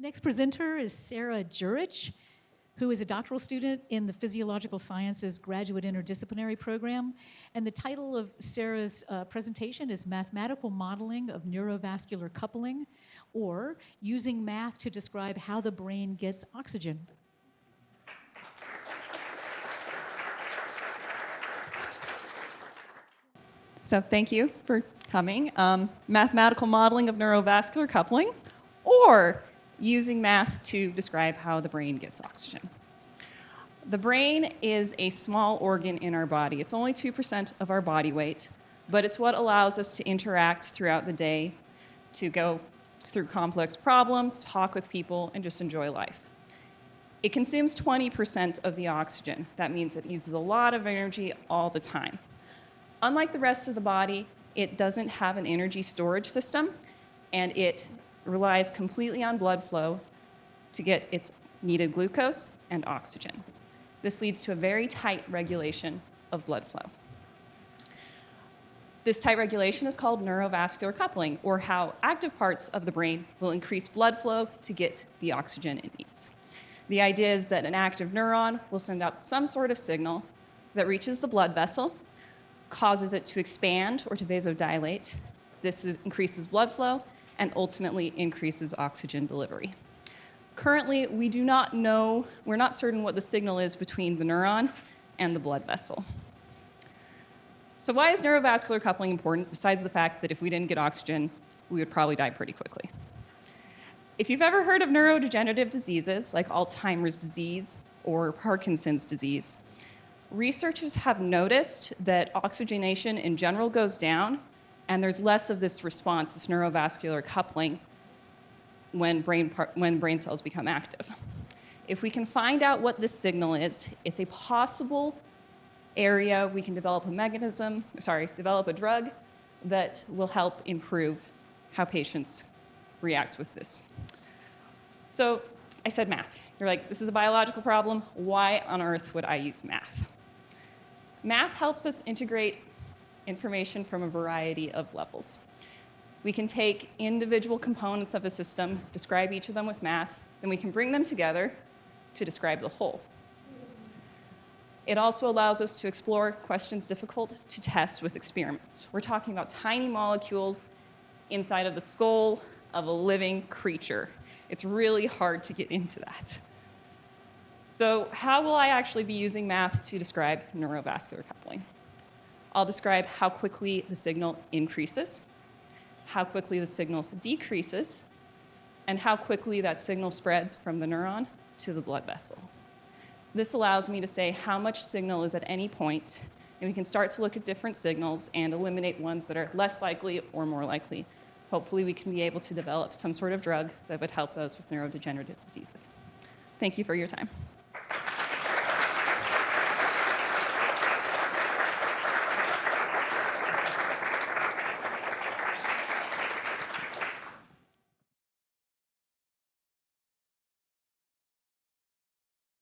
The next presenter is Sara Djurich, who is a doctoral student in the Physiological Sciences Graduate Interdisciplinary Program. And the title of Sara's presentation is Mathematical Modeling of Neurovascular Coupling, or Using Math to Describe How the Brain Gets Oxygen. So thank you for coming. Mathematical modeling of neurovascular coupling, or using math to describe how the brain gets oxygen. The brain is a small organ in our body. It's only 2% of our body weight, but it's what allows us to interact throughout the day, to go through complex problems, talk with people, and just enjoy life. It consumes 20% of the oxygen. That means it uses a lot of energy all the time. Unlike the rest of the body, it doesn't have an energy storage system, and it relies completely on blood flow to get its needed glucose and oxygen. This leads to a very tight regulation of blood flow. This tight regulation is called neurovascular coupling, or how active parts of the brain will increase blood flow to get the oxygen it needs. The idea is that an active neuron will send out some sort of signal that reaches the blood vessel, causes it to expand or to vasodilate. This increases blood flow and ultimately increases oxygen delivery. Currently, we do not know, we're not certain what the signal is between the neuron and the blood vessel. So why is neurovascular coupling important, besides the fact that if we didn't get oxygen, we would probably die pretty quickly? If you've ever heard of neurodegenerative diseases like Alzheimer's disease or Parkinson's disease, researchers have noticed that oxygenation in general goes down, and there's less of this response, this neurovascular coupling, when brain cells become active. If we can find out what this signal is, it's a possible area we can develop a drug that will help improve how patients react with this. So I said math. You're like, this is a biological problem. Why on earth would I use math? Math helps us integrate information from a variety of levels. We can take individual components of a system, describe each of them with math, then we can bring them together to describe the whole. It also allows us to explore questions difficult to test with experiments. We're talking about tiny molecules inside of the skull of a living creature. It's really hard to get into that. So how will I actually be using math to describe neurovascular coupling? I'll describe how quickly the signal increases, how quickly the signal decreases, and how quickly that signal spreads from the neuron to the blood vessel. This allows me to say how much signal is at any point, and we can start to look at different signals and eliminate ones that are less likely or more likely. Hopefully we can be able to develop some sort of drug that would help those with neurodegenerative diseases. Thank you for your time.